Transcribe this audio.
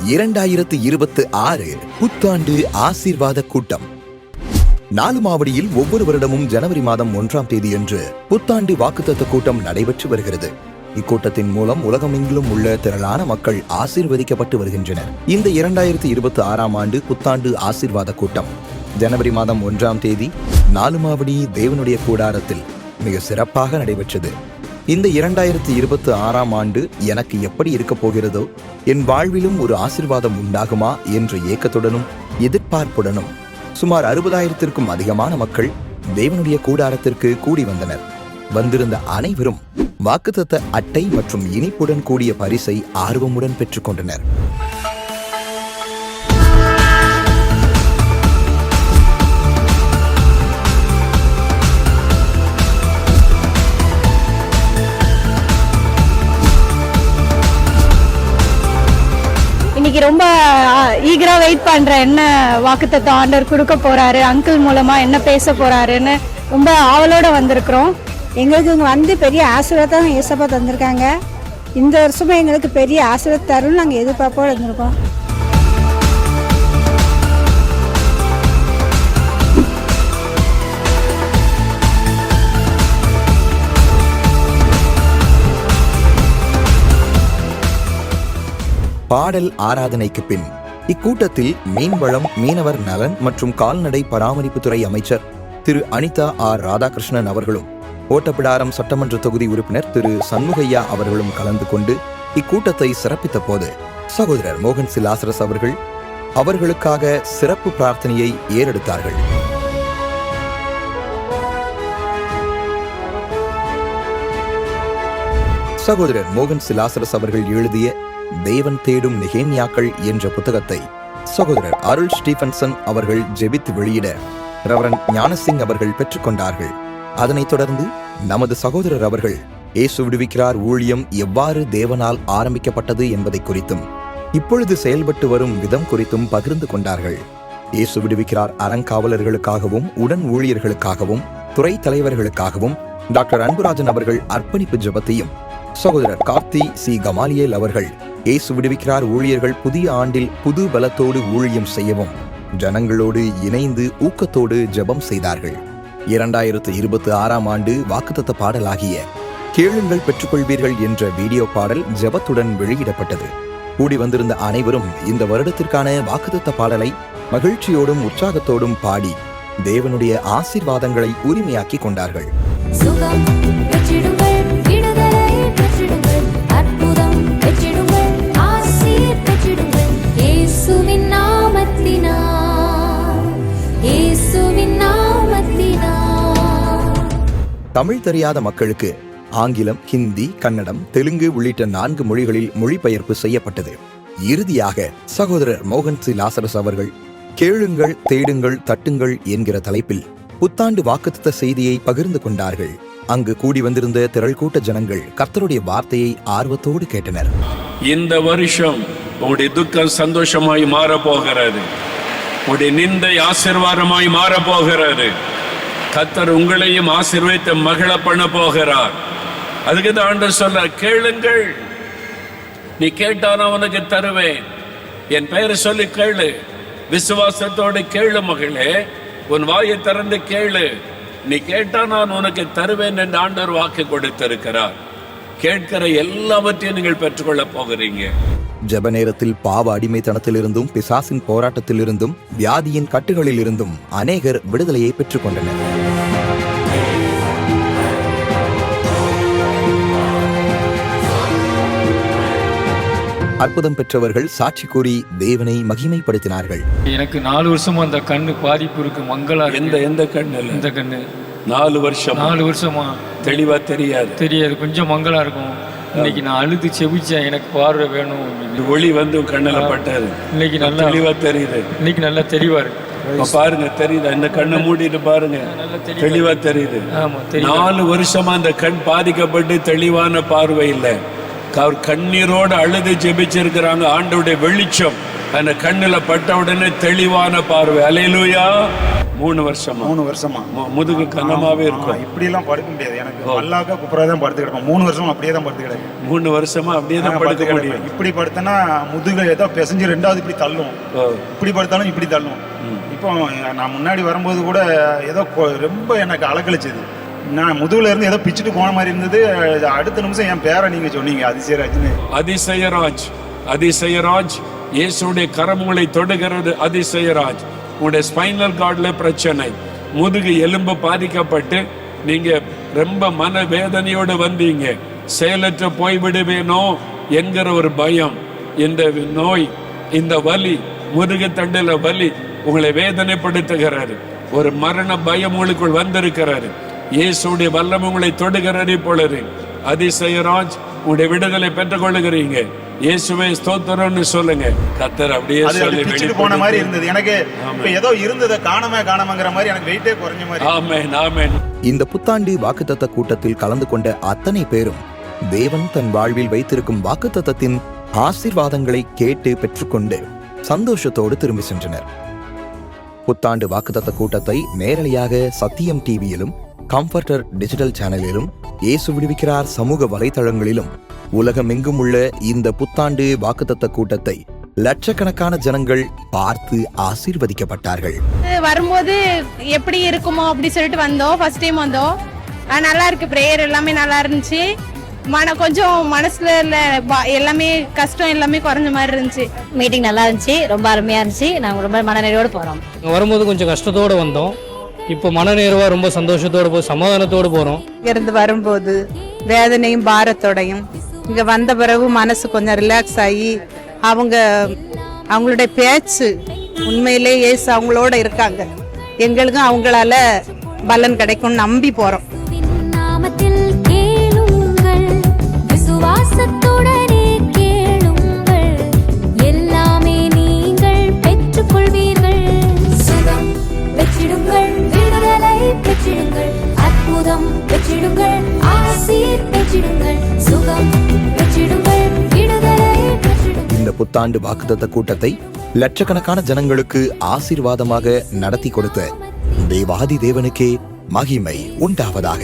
2026 புத்தாண்டு ஆசீர்வாத கூட்டம். நாலுமாவடியில் ஒவ்வொரு வருடமும் ஜனவரி மாதம் 1ஆம் தேதியன்று புத்தாண்டு வாக்குத்தத்த கூட்டம் நடைபெற்று வருகிறது. இக்கூட்டத்தின் மூலம் உலகமெங்கிலும் உள்ள திரளான மக்கள் ஆசீர்வதிக்கப்பட்டு வருகின்றனர். இந்த 2026ஆம் ஆண்டு புத்தாண்டு ஆசீர்வாத கூட்டம் ஜனவரி மாதம் 1ஆம் தேதி நாலுமாவடி தேவனுடைய கூடாரத்தில் மிக சிறப்பாக நடைபெற்றது. இந்த 2026ஆம் ஆண்டு எனக்கு எப்படி இருக்க போகிறதோ, என் வாழ்விலும் ஒரு ஆசீர்வாதம் உண்டாகுமா என்ற ஏக்கத்துடனும் எதிர்பார்ப்புடனும் சுமார் 60,000த்திற்கும் அதிகமான மக்கள் தேவனுடைய கூடாரத்திற்கு கூடி வந்தனர். வந்திருந்த அனைவரும் வாக்குத்தத்த அட்டை மற்றும் இனிப்புடன் கூடிய பரிசை ஆர்வமுடன் பெற்றுக்கொண்டனர். இன்னைக்கு ரொம்ப ஈகரா வெயிட் பண்றேன். என்ன வாக்குத்தத்த ஆண்டவர் கொடுக்க போறாரு, அங்கிள் மூலமா என்ன பேச போறாருன்னு ரொம்ப ஆவலோட வந்திருக்கிறோம். எங்களுக்கு இங்கே வந்து பெரிய ஆசீர்வாதம் ஏசப்பா தந்திருக்காங்க. இந்த வருஷமும் எங்களுக்கு பெரிய ஆசீர்வாதம் தரும்னு நாங்கள் எதிர்பார்ப்போடு இருந்திருக்கோம். பாடல் ஆராதனைக்கு பின் இக்கூட்டத்தில் மீன்வளம், மீனவர் நலன் மற்றும் கால்நடை பராமரிப்புத்துறை அமைச்சர் திரு அனிதா ஆர் ராதாகிருஷ்ணன் அவர்களும் ஓட்டப்பிடாரம் சட்டமன்ற தொகுதி உறுப்பினர் திரு சண்முகையா அவர்களும் கலந்து கொண்டு இக்கூட்டத்தை சிறப்பித்த போது சகோதரர் மோகன் சிலாசரஸ் அவர்கள் அவர்களுக்காக சிறப்பு பிரார்த்தனையை ஏறெடுத்தார்கள். சகோதரர் மோகன் சிலாசரஸ் அவர்கள் எழுதிய தேவன் தேடும் நெகேமியாக்கள் என்ற புத்தகத்தை சகோதரர் அருள் ஸ்டீபன்சன் அவர்கள் ஜெபித்து வெளியிட ரெவரண்ட் ஞானசிங் அவர்கள் பெற்றுக்கொண்டார்கள். அதனைத் தொடர்ந்து நமது சகோதரர் அவர்கள் இயேசு விடுவிக்கிறார் ஊழியம் எவ்வாறு தேவனால் ஆரம்பிக்கப்பட்டது என்பதை குறித்தும் இப்பொழுது செயல்பட்டு வரும் விதம் குறித்தும் பகிர்ந்து கொண்டார்கள். இயேசு விடுவிக்கிறார் அறங்காவலர்களுக்காகவும் உடன் ஊழியர்களுக்காகவும் துறை தலைவர்களுக்காகவும் டாக்டர் அன்புராஜன் அவர்கள் அர்ப்பணிப்பு ஜெபத்தையும் சகோதரர் கார்த்தி சி கமாலியேல் அவர்கள் இயேசு விடுவிக்கிறார் ஊழியர்கள் புதிய ஆண்டில் புது பலத்தோடு ஊழியம் செய்யவும் ஜனங்களோடு இணைந்து ஊக்கத்தோடு ஜெபம் செய்தார்கள். 2026ஆம் ஆண்டு வாக்குத்தத்த பாடலாகிய கேளுங்கள் பெற்றுக்கொள்வீர்கள் என்ற வீடியோ பாடல் ஜெபத்துடன் வெளியிடப்பட்டது. கூடி வந்திருந்த அனைவரும் இந்த வருடத்திற்கான வாக்குத்தத்த பாடலை மகிழ்ச்சியோடும் உற்சாகத்தோடும் பாடி தேவனுடைய ஆசீர்வாதங்களை உரிமையாக்கி கொண்டார்கள். தமிழ் தெரியாத மக்களுக்கு ஆங்கிலம், ஹிந்தி, கன்னடம், தெலுங்கு உள்ளிட்ட 4 மொழிகளில் மொழிபெயர்ப்பு செய்யப்பட்டது. இறுதியாக சகோதரர் மோகன் சிலாசரஸ் அவர்கள் கேளுங்கள், தேடுங்கள், தட்டுங்கள் என்கிற தலைப்பில் புத்தாண்டு வாக்குத்தத்த செய்தியை பகிர்ந்து கொண்டார்கள். அங்கு கூடி வந்திருந்த திரள் கூட்ட ஜனங்கள் கர்த்தருடைய வார்த்தையை ஆர்வத்தோடு கேட்டனர். இந்த வருஷம் உங்களுடைய துக்கம் சந்தோஷமாய் மாறப்போகிறது. உங்களுடைய நிந்தை ஆசீர்வாதமாய் மாறப்போகிறது. கர்த்தர் உங்களையும் ஆசீர்வதித்து மகிழ பண்ண போகிறார். அதுக்கு தான் ஆண்டவர் சொல்ற, கேளுங்கள், நீ கேட்டானா உனக்கு தருவேன். என் பெயரை சொல்லி கேளு, விசுவாசத்தோடு கேளு மகளே, உன் வாயை திறந்து கேளு, நீ கேட்டா நான் உனக்கு தருவேன் என்று ஆண்டவர் வாக்கு கொடுத்திருக்கிறார். கேட்கிற எல்லாவற்றையும் நீங்கள் பெற்றுக்கொள்ள போகிறீங்க. ஜெப நேரத்தில் பாவ அடிமைத்தனத்திலிருந்தும் பிசாசின் போராட்டத்திலிருந்தும் வியாதியின் கட்டுகளில் இருந்தும் அநேகர் விடுதலையை பெற்றுக்கொண்டனர். அற்புதம் பெற்றவர்கள் சாட்சி கூறி தேவனை மகிமைப்படுத்தினார்கள். எனக்கு 4 வருஷமா அந்த கண்ணு பாதிப்பு இருக்கு. மங்களா எந்த கண்ணு? இந்த கண்ணு 4 வருஷமா தெளிவா தெரியாது. கொஞ்சம் மங்களா இருக்கும். இன்னைக்கு நான் அழுது செபிச்சேன், எனக்கு பார்வை வேணும். ஒளி வந்து கண்ணுல பட்டாரு. இன்னைக்கு நல்லா தெளிவா தெரியுது. இன்னைக்கு நல்லா தெளிவா இருக்கு. பாருங்க, தெரியுது. இந்த கண்ணை மூடிட்டு பாருங்க, தெளிவா தெரியுது. 4 வருஷமா அந்த கண் பாதிக்கப்பட்டு தெளிவான பார்வை இல்லை. அவர் கண்ணீரோடு அழுது ஜெபிச்சிருக்கிறாங்க. ஆண்டவருடைய வெளிச்சம் அந்த கண்ணுல பட்ட உடனே தெளிவான பார்வை. அல்லேலூயா. 3 வருஷமா 3 வருஷமா முதுகு கனமாவே இருக்கும். இப்படியெல்லாம் படுக்க முடியாது எனக்கு. மல்லாக்க குப்புறா தான் படுத்து கிடப்பேன். 3 வருஷமா அப்படியே தான் படுத்து கிடப்பேன். 3 வருஷமா அப்படியே தான் படுக்க முடியும். இப்படி படுத்தனா முதுகு ஏதோ பிசைஞ்சு ரெண்டாவது இப்படி தள்ளும். இப்படி படுத்தாலும் இப்படி தள்ளும். இப்போ நான் முன்னாடி வரும்போது கூட ஏதோ ரொம்ப எனக்கு அலக்கழிச்சது. நான் முதுகுல இருந்து ஏதோ பிச்சுட்டு போன மாதிரி இருந்தது. அடுத்த நிமிஷம் என் பேரை நீங்க சொன்னீங்க, அதிசயராஜ்னு. அதிசயராஜ், அதிசயராஜ், இயேசுடைய கரம் உங்களை தொடுகிறது. அதிசயராஜ், உங்களுடைய ஸ்பைனல் கார்டுல பிரச்சனை, முதுகு எலும்பு பாதிக்கப்பட்டு நீங்க ரொம்ப மன வேதனையோடு வந்தீங்க. செயலற்ற போய்விடுவேனோ என்கிற ஒரு பயம், இந்த நோய், இந்த வலி, முதுகு தண்டுல வலி உங்களை வேதனைப்படுத்துகிறாரு. ஒரு மரண பயம் உங்களுக்குள் வந்திருக்கிறாரு. இயேசுடைய வல்லமை உங்களை தொடுகிறது பொழுது அதிசயராஜ் உங்களுடைய விடுதலை பெற்றுக் கொள்ளுகிறீங்க. இயேசுவே ஸ்தோத்திரம்னு சொல்லுங்க. கர்த்தர் அப்படியே சொல்லி பிச்சுட்டு போன மாதிரி இருந்தது எனக்கு. ஏதோ இருந்ததை காணாமங்கிற மாதிரி எனக்கு வெயிட்டே குறைஞ்ச மாதிரி. ஆமென், ஆமென். இந்த புத்தாண்டு வாக்குத்தத்த கூட்டத்தில் கலந்து கொண்ட அத்தனை பேரும் தேவன் தன் வாழ்வில் வைத்திருக்கும் வாக்குத்தத்தத்தின் ஆசீர்வாதங்களை கேட்டு பெற்றுக்கொண்டு சந்தோஷத்தோடு திரும்பி சென்றனர். புத்தாண்டு வாக்குத்தத்த கூட்டத்தை நேரலையாக சத்தியம் டிவியிலும், கம்ஃபர்டர் டிஜிட்டல் சேனலிலும், இயேசு விடுவிக்கிறார் சமூக வலைதளங்களிலும் உலகமெங்கும் உள்ள இந்த புத்தாண்டு வாக்குத்தத்த கூட்டத்தை லட்சக்கணக்கான ஜனங்கள் பார்த்து ஆசீர்வதிக்கப்பட்டார்கள். வரும்போது எப்படி இருக்குமோ அப்படி சொல்லிட்டு வந்தோம். ஃபர்ஸ்ட் டைம் வந்தோம். நல்லா இருக்கு. பிரேயர் எல்லாமே நல்லா இருந்துச்சு. கொஞ்சம் மனசுல எல்லாமே கஷ்டம் எல்லாமே குறைஞ்ச மாதிரி இருந்துச்சு. மீட்டிங் நல்லா இருந்துச்சு, ரொம்ப அருமையா இருந்துச்சு. நாங்கள் ரொம்ப மனநிறைவோடு போகிறோம். வரும்போது கொஞ்சம் கஷ்டத்தோடு வந்தோம். இப்போ மனநிறைவா ரொம்ப சந்தோஷத்தோடு சமாதானத்தோடு போகிறோம். இருந்து வரும்போது வேதனையும் பாரத்தோடையும் இங்க வந்த பிறகு மனசு கொஞ்சம் ரிலாக்ஸ் ஆகி அவங்களுடைய பேச்சு உண்மையிலே இயேசு அவங்களோட இருக்காங்க. எங்களுக்கும் அவங்களால பலன் கிடைக்கும் நம்பி போறோம். நாமத்தில் கேளுங்கள், விசுவாசத்துடனே கேளுங்கள், எல்லாமே நீங்கள் பெற்றுக்கொள்வீர்கள். சுகம் பெற்றிடுங்கள், விடுதலை பெற்றிடுங்கள், அற்புதம் பெற்றிடுங்கள், ஆசீர் பெற்றிடுங்கள், சுகம் பெற்றிடுங்கள், விடுதலை பெற்றிடுங்கள். இந்த புத்தாண்டு வாக்குத்தத்த கூட்டத்தை லட்சக்கணக்கான ஜனங்களுக்கு ஆசீர்வாதமாக நடத்தி கொடுத்த தேவாதி தேவனுக்கே மகிமை உண்டாவதாக.